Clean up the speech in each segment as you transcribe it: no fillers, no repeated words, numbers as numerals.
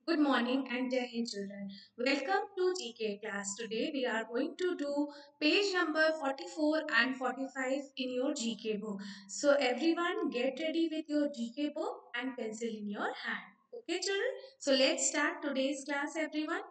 Good morning and Jai Hind children. Welcome to GK class. Today we are going to do page number 44 and 45 in your GK book. So everyone get ready with your GK book and pencil in your hand. Okay children? So let's start today's class everyone.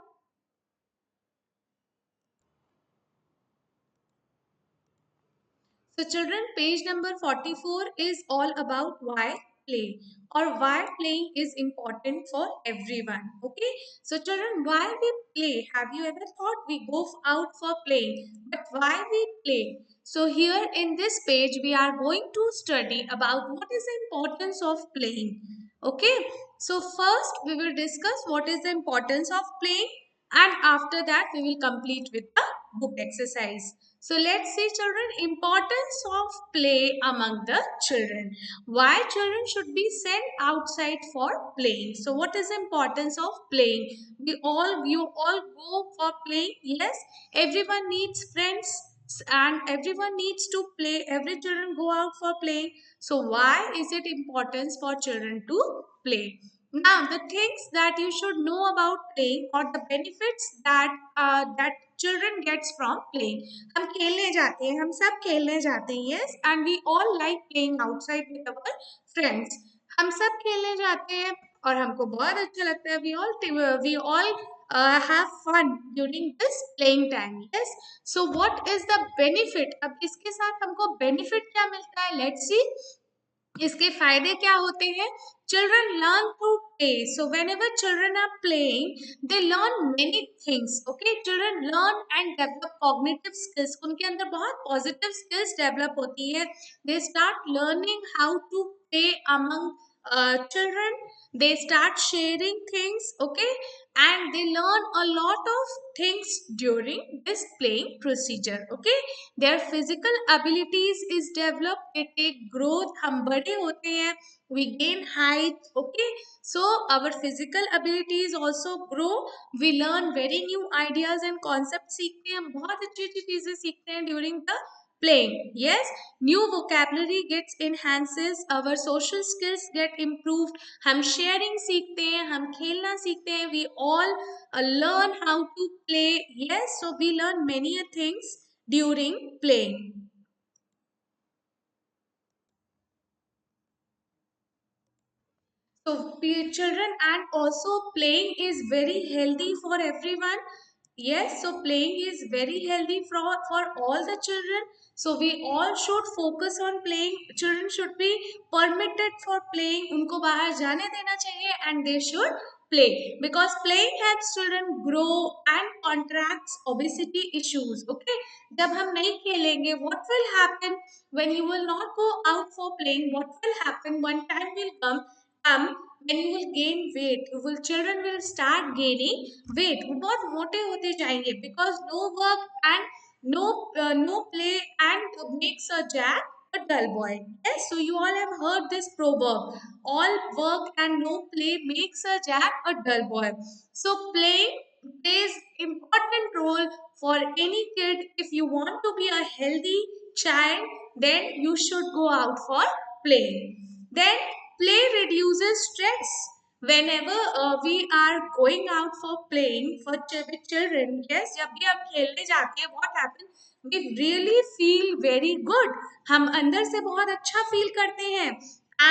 So children, page number 44 is all about why play or why playing is important for everyone. Okay. So children, why we play? Have you ever thought we go out for playing? But why we play? So here in this page, we are going to study about what is the importance of playing. Okay. So first we will discuss what is the importance of playing, and after that we will complete with the book exercise. So let's see children, importance of play among the children. Why children should be sent outside for playing. So what is the importance of playing? You all go for playing. Yes, everyone needs friends and everyone needs to play. Every children go out for playing. So why is it importance for children to play? Now, the things that you should know about playing or the benefits that children gets from playing. हम खेलने जाते हैं, हम सब खेलने जाते हैं, yes, and we all like playing outside with our friends. हम सब खेलने जाते हैं और हमको बहुत अच्छा लगता है. We all have fun during this playing time. Yes. So what is the benefit? अब इसके साथ हमको benefit क्या मिलता है? Let's see. इसके फायदे क्या होते हैं? Children learn to play. So whenever children are playing, they learn many things. Okay, children learn and develop cognitive skills. उनके अंदर बहुत positive skills develop होती है. They start learning how to play among children. They start sharing things. Okay, and they learn a lot of things during this playing procedure. Okay, their physical abilities is developed. They take growth. हम बड़े होते हैं. We gain height. Okay, so our physical abilities also grow. We learn very new ideas and concepts सीखते हैं. हम बहुत अच्छी अच्छी चीजें सीखते हैं during the playing. Yes, new vocabulary gets enhances. Our social skills get improved. हम sharing सीखते हैं, हम खेलना सीखते हैं. We all learn how to play. Yes, so we learn many things during playing. So children, and also playing is very healthy for everyone. Yes, so playing is very healthy for all the children. So we all should focus on playing. Children should be permitted for playing. उनको बाहर जाने देना चाहिए and they should play because playing helps children grow and contracts obesity issues. Okay, जब हम नहीं खेलेंगे, what will happen when you will not go out for playing? What will happen? One time will come when you will gain weight. You will children will start gaining weight. वो बहुत मोटे होते जाएंगे because no work and no play and makes a jack a dull boy. Yes, so you all have heard this proverb. All work and no play makes a jack a dull boy. So playing plays important role for any kid. If you want to be a healthy child, then you should go out for play. Then play reduces stress. Whenever we are going out for playing for with children, yes, जब भी हम खेलने जाते हैं, what happens? We really feel very good. हम अंदर से बहुत अच्छा feel करते हैं.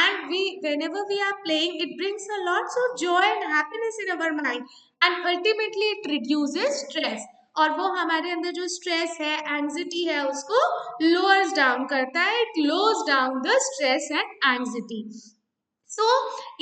And whenever we are playing, it brings a lots of joy and happiness in our mind. And ultimately, it reduces stress. और वो हमारे अंदर जो स्ट्रेस है, एंग्जाइटी है, उसको लोअर्स डाउन करता है. It lowers down the stress and anxiety. So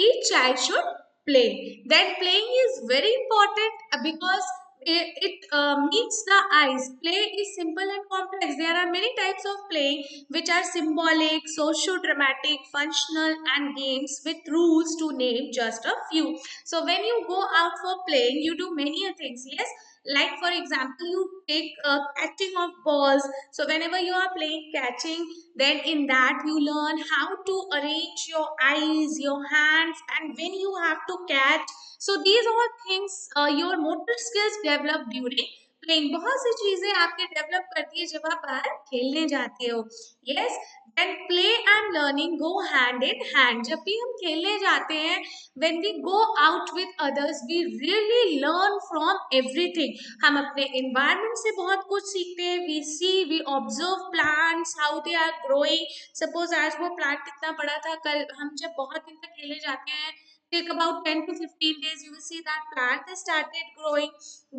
each child should play. Then playing is very important because it meets the eyes. Play is simple and complex. There are many types of playing which are symbolic, socio-dramatic, functional, and games with rules to name just a few. So when you go out for playing, you do many things. Yes, like for example, you take catching of balls. So whenever you are playing catching, then in that you learn how to arrange your eyes, your hands, and when you have to catch. So these all things your motor skills develop during playing. बहुत सी चीजें आपके develop करती है जब आप बाहर खेलने जाते हो. Yes, Then play and learning go hand in hand. जब भी हम खेलने जाते हैं, when we go out with others, we really learn from everything. हम अपने environment से बहुत कुछ सीखते हैं. We see, we observe plants, how they are growing. Suppose आज वो plant कितना बड़ा था, कल हम जब बहुत दिन तक खेलने जाते हैं, take about 10 to 15 days, you will see that plant has started growing.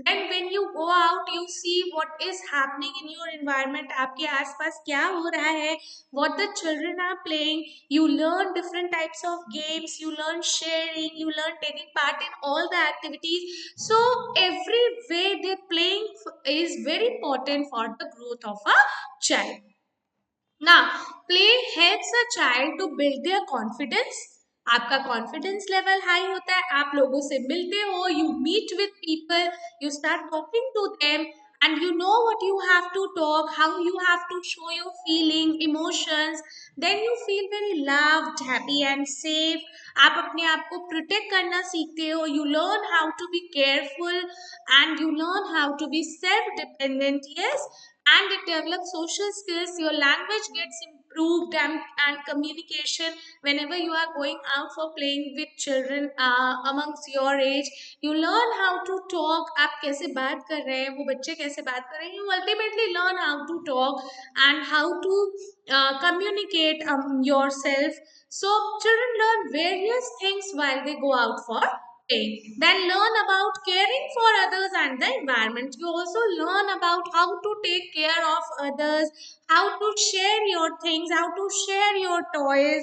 Then when you go out, you see what is happening in your environment. आपके आसपास क्या हो रहा है, what the children are playing. You learn different types of games, you learn sharing, you learn taking part in all the activities. So every way they playing is very important for the growth of a child. Now, play helps a child to build their confidence. आपका confidence level high होता है, आप लोगों से मिलते हो, you meet with people, you start talking to them, and you know what you have to talk, how you have to show your feeling, emotions. Then you feel very loved, happy and safe. आप अपने आप को protect करना सीखते हो, you learn how to be careful and you learn how to be self dependent. Yes, and it develops social skills, your language gets improved, and communication. Whenever you are going out for playing with children amongst your age, you learn how to talk. आप कैसे बात कर रहे हैं, वो बच्चे कैसे बात कर रहे हैं, you ultimately learn how to talk and how to communicate yourself. So children learn various things while they go out for play. Then learn about caring for others and the environment. You also learn about how to take care of others, how to share your things, how to share your toys,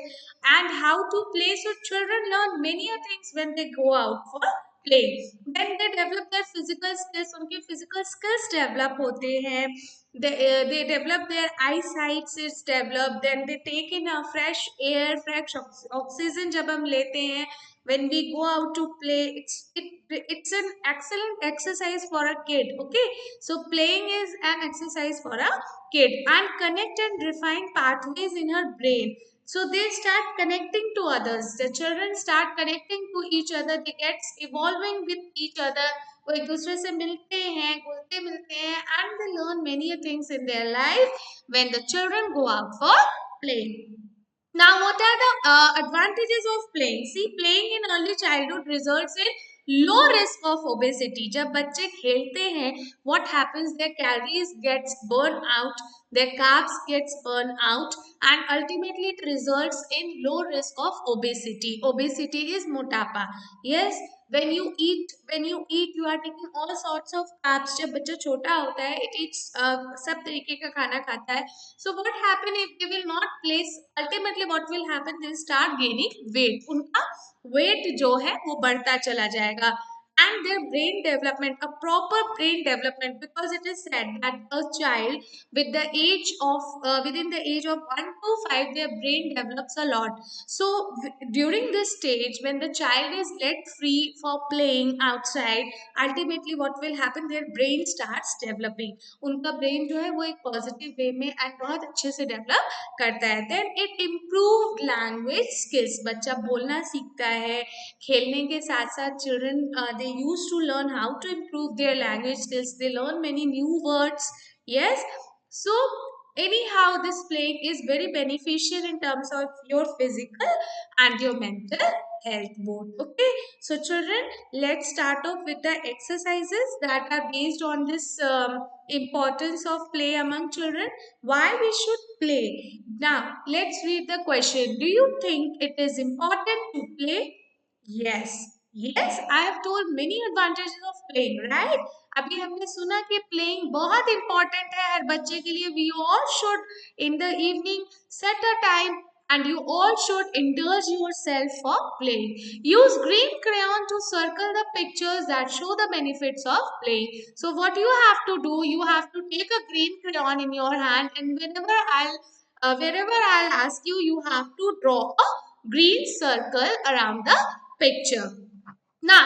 and how to play. So children learn many things when they go out for play. Then they develop their physical skills. उनके physical skills develop होते हैं. They develop their eyesight is developed. Then they take in a fresh air, fresh oxygen जब हम लेते हैं, when we go out to play, it's an excellent exercise for a kid. Okay, so playing is an exercise for a kid, and connect and refine pathways in her brain. So they start connecting to others, the children start connecting to each other, they get evolving with each other. वो एक दूसरे से मिलते हैं, घुलते मिलते हैं, and they learn many things in their life when the children go out for play. Now, what are the advantages of playing? See, playing in early childhood results in low risk of obesity. जब बच्चे खेलते हैं, what happens? Their calories gets burned out, their carbs gets burned out, and ultimately it results in low risk of obesity. Obesity is motapa. Yes, when you eat, you are taking all sorts of carbs. जब बच्चा छोटा होता है, it eats सब तरीके का खाना खाता है. So what happen if they will not place? Ultimately, what will happen? They will start gaining weight. उनका weight जो है वो बढ़ता चला जाएगा. And their brain development, a proper brain development, because it is said that a child with the age of within the age of 1 to 5, their brain develops a lot. So during this stage, when the child is let free for playing outside, ultimately what will happen? Their brain starts developing. उनका brain जो है वो एक positive way में and बहुत अच्छे से develop करता है. Then it improve language skills, बच्चा बोलना सीखता है. खेलने के साथ साथ children they use to learn how to improve their language skills, they learn many new words. Yes, so anyhow this playing is very beneficial in terms of your physical and your mental health both. Okay, so children, let's start off with the exercises that are based on this importance of play among children, why we should play. Now let's read the question. Do you think it is important to play? Yes, yes, I have told many advantages of playing, right? अभी हमने सुना कि playing बहुत important है हर बच्चे के लिए. We all should in the evening set a time, and you all should indulge yourself for playing. Use green crayon to circle the pictures that show the benefits of playing. So what you have to do, you have to take a green crayon in your hand, and wherever I'll ask you, you have to draw a green circle around the picture. Now,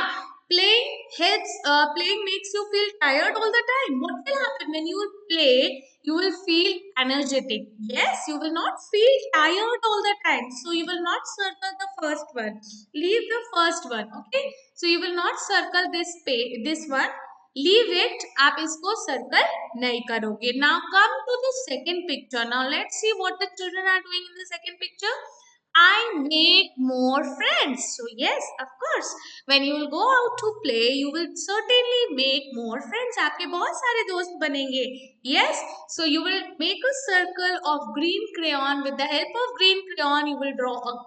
playing makes you feel tired all the time. What will happen when you play? You will feel energetic. Yes, you will not feel tired all the time. So you will not circle the first one. Leave the first one. Okay. So you will not circle this one. Leave it, आप इसको circle नहीं करोगे. Now come to the second picture. Now let's see what the children are doing in the second picture. I make more friends. So yes, of course, when you will go out to play, you will certainly make more friends. आपके बहुत सारे दोस्त बनेंगे. Yes, so you will make a circle of green crayon. With the help of green crayon, you will draw a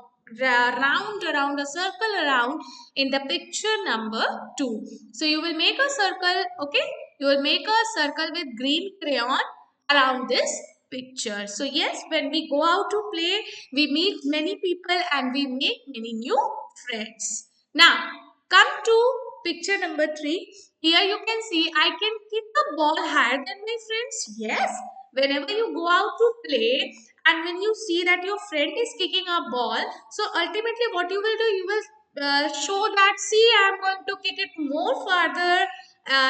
round around a circle around in the picture number 2. So you will make a circle. Okay, you will make a circle with green crayon around this picture. So yes, when we go out to play, we meet many people and we make many new friends. Now, come to picture number 3. Here you can see I can kick a ball higher than my friends. Yes, whenever you go out to play and when you see that your friend is kicking a ball, so ultimately what you will do, you will show that, see, I'm going to kick it more farther.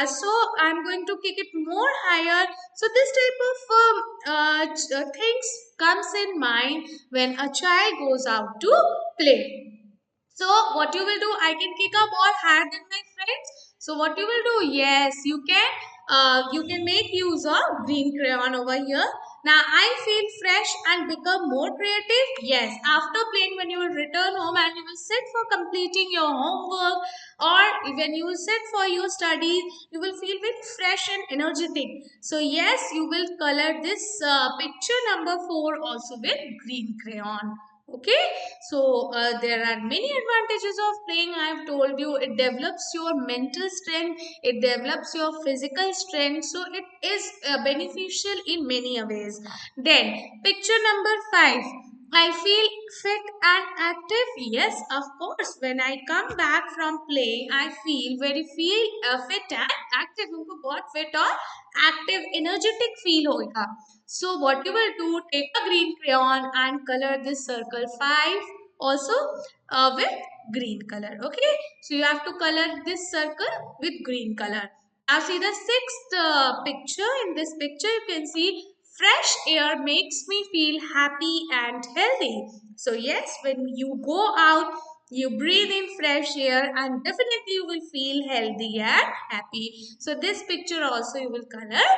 So I'm going to kick it more higher. So this type of things comes in mind when a child goes out to play. So what you will do, I can kick a ball higher than my friends. So what you will do, yes, you can make use of green crayon over here. Now I feel fresh and become more creative. Yes, after playing, when you will return home and you will sit for completing your homework, or when you will sit for your studies, you will feel very fresh and energetic. So yes, you will color this picture number 4 also with green crayon. Okay, so there are many advantages of playing. I have told you, it develops your mental strength, it develops your physical strength, so it is beneficial in many ways. Then picture number 5, I feel fit and active. Yes, of course, when I come back from playing, I feel fit and active. उनको बहुत fit और active energetic feel होगा. So what you will do, take a green crayon and color this circle 5 also with green color. Okay, so you have to color this circle with green color. Now see the sixth picture. In this picture you can see fresh air makes me feel happy and healthy. So yes, when you go out, you breathe in fresh air and definitely you will feel healthy and happy. So this picture also you will color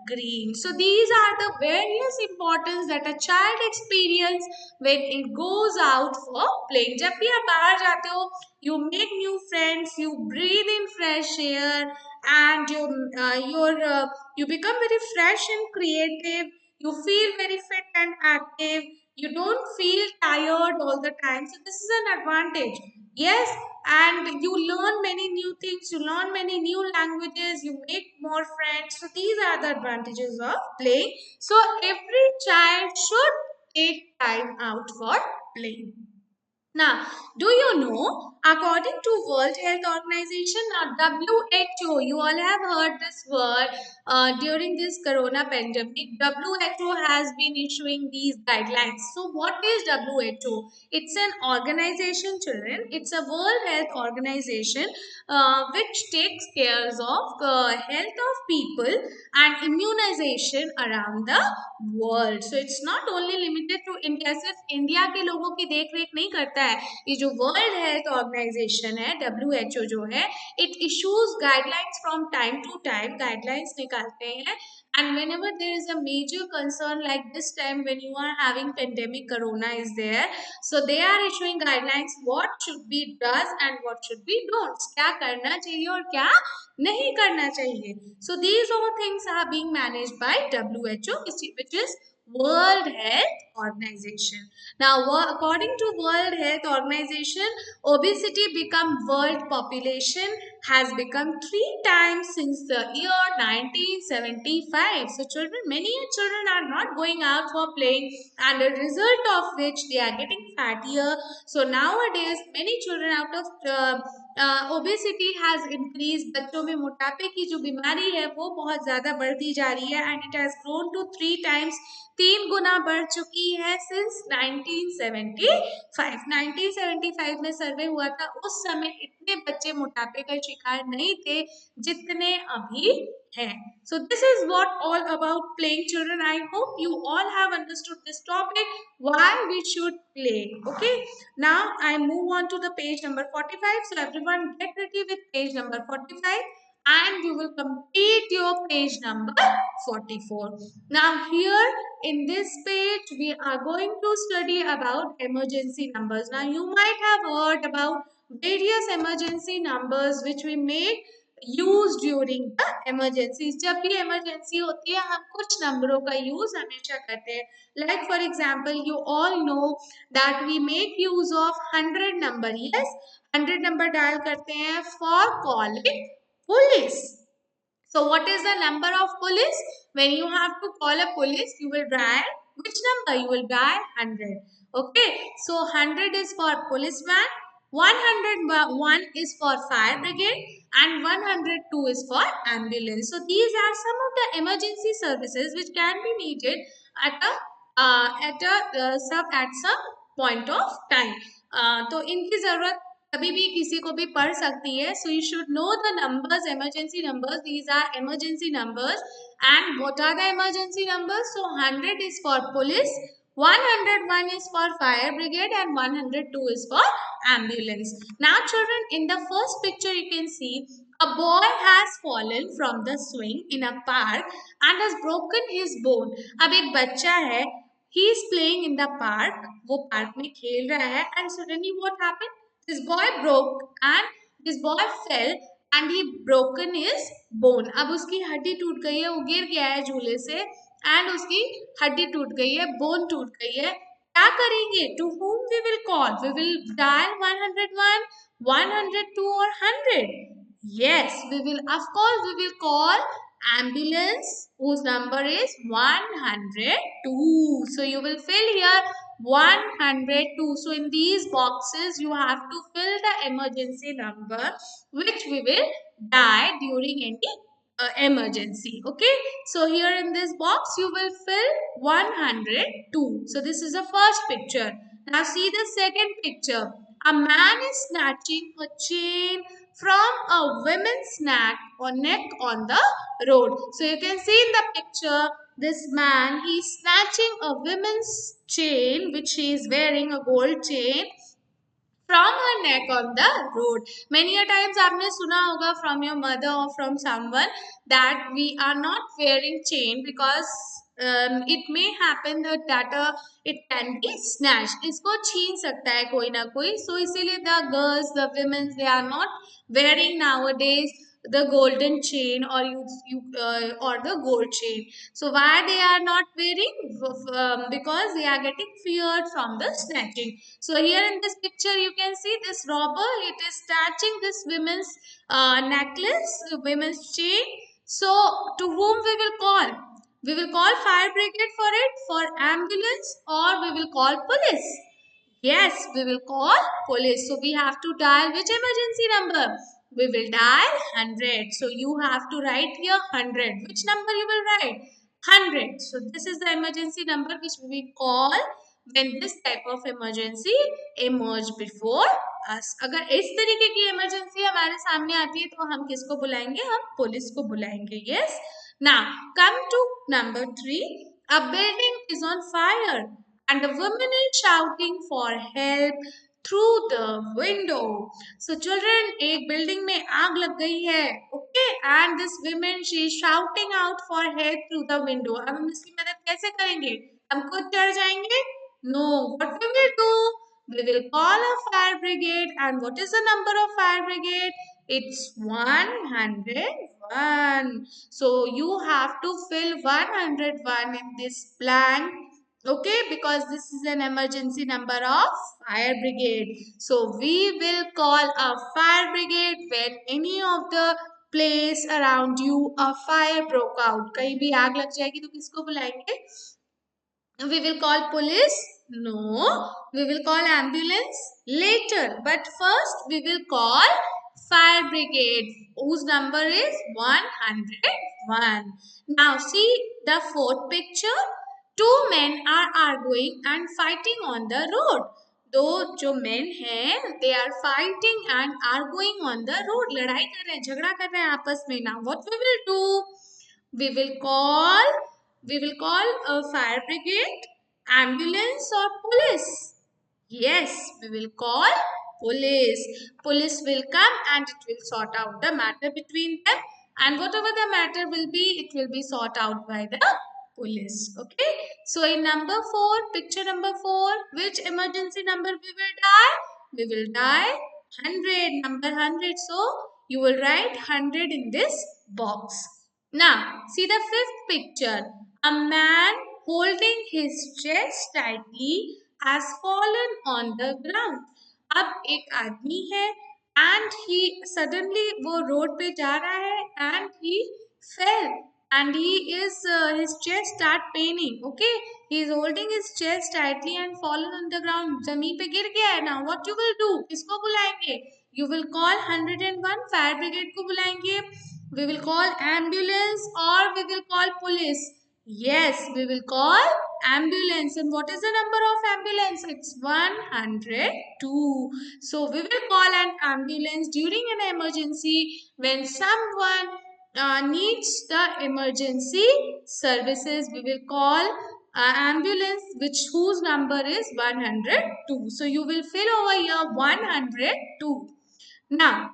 green. So these are the various importance that a child experience when it goes out for playing. जब भी आप बाहर जाते हो, you make new friends, you breathe in fresh air, and you become very fresh and creative. You feel very fit and active. You don't feel tired all the time. So this is an advantage. Yes, and you learn many new things, you learn many new languages, you make more friends. So these are the advantages of playing. So every child should take time out for playing. Now, do you know, according to World Health Organization, now WHO, you all have heard this word during this corona pandemic. WHO has been issuing these guidelines. So, what is WHO? It's an organization, children. It's a World Health Organization which takes care of health of people and immunization around the world. So, it's not only limited to India. सिर्फ India के लोगों की देख रेख नहीं करता है. ये जो वर्ल्ड हेल्थ ऑर्गेनाइजेशन है, WHO जो है, it issues guidelines from time to time, guidelines निकालते हैं. And whenever there is a major concern like this time when you are having pandemic corona is there, so they are issuing guidelines what should be does and what should be don'ts. क्या करना चाहिए और क्या नहीं करना चाहिए. So these all things are being managed by WHO, which is World Health Organization. Now, according to World Health Organization, obesity become world population has become 3 times since the year 1975. So, children, many children are not going out for playing, and the result of which they are getting fattier. So nowadays, many children out of obesity has increase. बच्चों में मोटापे की जो बीमारी है वो बहुत ज्यादा बढ़ती जा रही है, and it has grown to 3 times, 3 गुना बढ़ चुकी है सिंस 1975. 1975 में सर्वे हुआ था, उस समय इतने बच्चे मोटापे का शिकार नहीं थे जितने अभी हैं. So this is what all about playing, children. I hope you all have understood this topic, why we should play. Okay, now I move on to the page number 45. So everyone get ready with page number 45. and you will complete your page number 44. Now here in this page we are going to study about emergency numbers. Now you might have heard about various emergency numbers which we make use during the emergency. जब भी emergency होती है हम कुछ नंबरों का use हमेशा करते हैं. Like for example you all know that we make use of 100 number. Yes, 100 number dial करते हैं for calling police. So what is the number of police? When you have to call a police, you will dial which number? You will dial 100. Okay. So 100 is for policeman, 101 is for fire brigade, and 102 is for ambulance. So these are some of the emergency services which can be needed at some point of time. तो इनकी जरूरत कभी भी किसी को भी पढ़ सकती है. So you should know the numbers, emergency numbers. These are emergency numbers. And what are the emergency numbers? So 100 is for police, 101 is for fire brigade, and 102 is for ambulance. Now children, in the first picture you can see a boy has fallen from the swing in a park and has broken his bone. अब एक बच्चा है, he is playing in the park, वो park में खेल रहा है, and suddenly what happened? This boy broke and this boy fell and he broken his bone. अब उसकी हड्डी टूट गई है, वो गिर गया है झूले से एंड उसकी हड्डी टूट गई है, बोन टूट गई है. क्या करेंगे? To whom we will call? We will dial 101, 102 or 100. Yes, we will, of course we will call ambulance whose number is 102. So you will fill here 102. So in these boxes you have to fill the emergency number which we will dial during any emergency. Okay, so here in this box you will fill 102. So this is the first picture. Now see the second picture. A man is snatching a chain from a woman's neck on the road. So you can see in the picture this man, he is snatching a woman's chain which she is wearing, a gold chain, from her neck on the road. Many a times आपने सुना होगा from your mother or from someone that we are not wearing chain because it may happen that it can be snatched. इसको छीन सकता है कोई ना कोई. So इसीलिए the girls, the women, they are not wearing nowadays the golden chain or or the gold chain. So why they are not wearing? Because they are getting feared from the snatching. So here in this picture you can see this robber, it is snatching this women's necklace, women's chain. So to whom we will call? We will call fire brigade for it, for ambulance, or we will call police. Yes, we will call police. So we have to dial which emergency number? We will dial 100. So you have to write here 100. Which number you will write? 100. So this is the emergency number which we will call when this type of emergency emerge before us. अगर इस तरीके की emergency हमारे सामने आती है तो हम किसको बुलाएंगे? हम पुलिस को बुलाएंगे. Yes. Now come to number 3. A building is on fire and the woman is shouting for help through the window. So children, एक building में आग लग गई है. Okay, and this woman she is shouting out for help through the window. अब हम इसकी मदद कैसे करेंगे? हम खुद चढ़ जाएंगे? No. What we will do? We will call a fire brigade. And what is the number of fire brigade? It's 101. So you have to fill 101 in this blank. Okay, because this is an emergency number of fire brigade. So we will call a fire brigade when any of the place around you a fire broke out. कहीं भी आग लग जाएगी तो किसको बुलाएंगे? We will call police? No. We will call ambulance later. But first we will call fire brigade whose number is 101. Now see the fourth picture. Two men are arguing and fighting on the road. दो जो men हैं they are fighting and arguing on the road. लड़ाई कर रहे हैं, झगड़ा कर रहे हैं आपस में. Now what we will do? We will call a fire brigade, ambulance or police. Yes, we will call police. Police will come and it will sort out the matter between them. and whatever the matter will be, it will be sought out by the police. Okay. So in number 4, picture number 4, which emergency number we will die? We will die 100, number 100. So you will write 100 in this box. Now see the fifth picture. A man holding his chest tightly has fallen on the ground. अब एक आदमी है and he suddenly वो road पे जा रहा है and he fell and he is his chest start paining. Okay, he is holding his chest tightly and fallen on the ground. जमीन पे गिर गया है. Now what you will do? किसको बुलाएंगे? You will call 101, fire brigade को बुलाएंगे. We will call ambulance or we will call police. Yes, we will call ambulance. And what is the number of ambulance? It's 102. So we will call an ambulance during an emergency when someone needs the emergency services. We will call ambulance whose number is 102. So you will fill over here 102. Now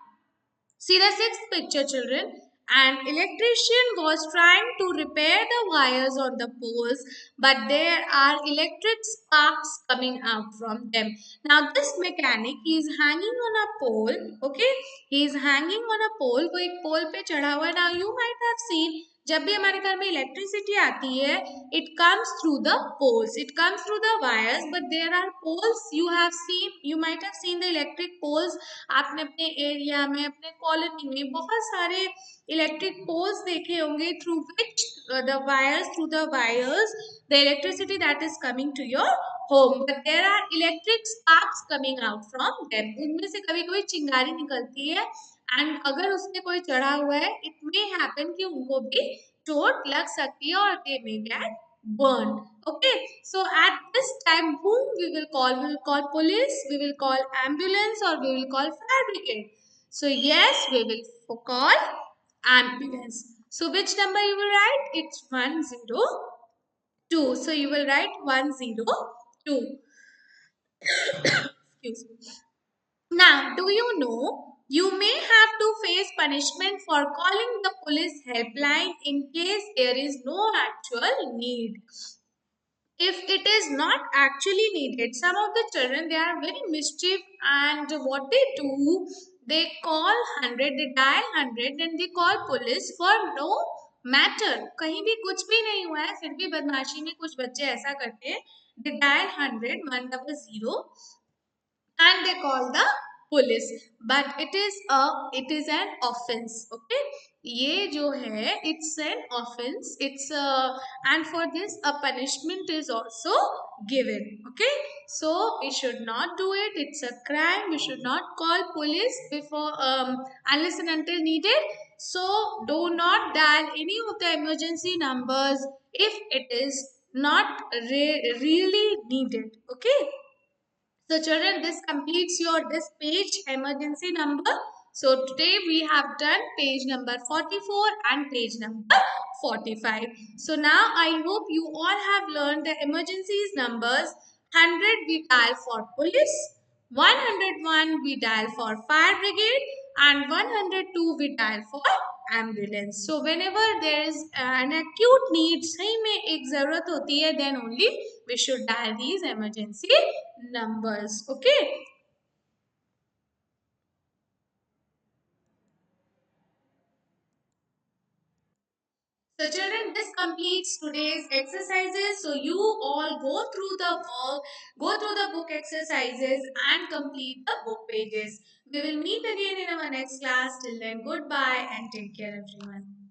see the sixth picture, children. An electrician was trying to repair the wires on the poles, but there are electric sparks coming out from them. Now, this mechanic is hanging on a pole. Okay, he is hanging on a pole. वो एक pole पे चढ़ा हुआ है. Now, you might have seen जब भी हमारे घर में इलेक्ट्रिसिटी आती है, it comes through the poles, it comes through the wires, but there are poles. You might have seen the electric poles. आपने अपने एरिया में, अपने कॉलोनी में बहुत सारे इलेक्ट्रिक पोल्स देखे होंगे through which through the wires the electricity that is coming to your home, but there are electric sparks coming out from them. उनमें से कभी कभी चिंगारी निकलती है एंड अगर उसमें कोई चढ़ा हुआ है इट मे हैपन कि उनको भी चोट लग सकती है और they may get burned. Okay, so at this time whom we will call? We will call police, we will call ambulance, or we will call fire brigade. So yes, we will call ambulance. So which number you will write? It's 102. So you will write 102. Excuse me. Now, do you know you may have to face punishment for calling the police helpline in case there is no actual need. If it is not actually needed, some of the children, they are very mischief, and what they do, they call 100, they dial 100 and they call police for no matter. कहीं भी कुछ भी नहीं हुआ है फिर भी बदमाशी में कुछ बच्चे ऐसा करते हैं. They dial 100 100 and they call the police, but it is an offense. Okay, ये जो है it's an offense. And for this a punishment is also given. Okay, so we should not do it. It's a crime. We should not call police before unless and until needed. So do not dial any of the emergency numbers if it is not really needed. Okay, so children, this completes your this page emergency number. So today we have done page number 44 and page number 45. So now I hope you all have learned the emergencies numbers. 100 we dial for police, 101 we dial for fire brigade, and 102 we dial for ambulance. So whenever there is an acute need, सही में एक जरूरत होती है, then only we should dial these emergency numbers. Okay. So children, this completes today's exercises. So you all go through the work, go through the book exercises and complete the book pages. We will meet again in our next class. Till then, goodbye and take care everyone.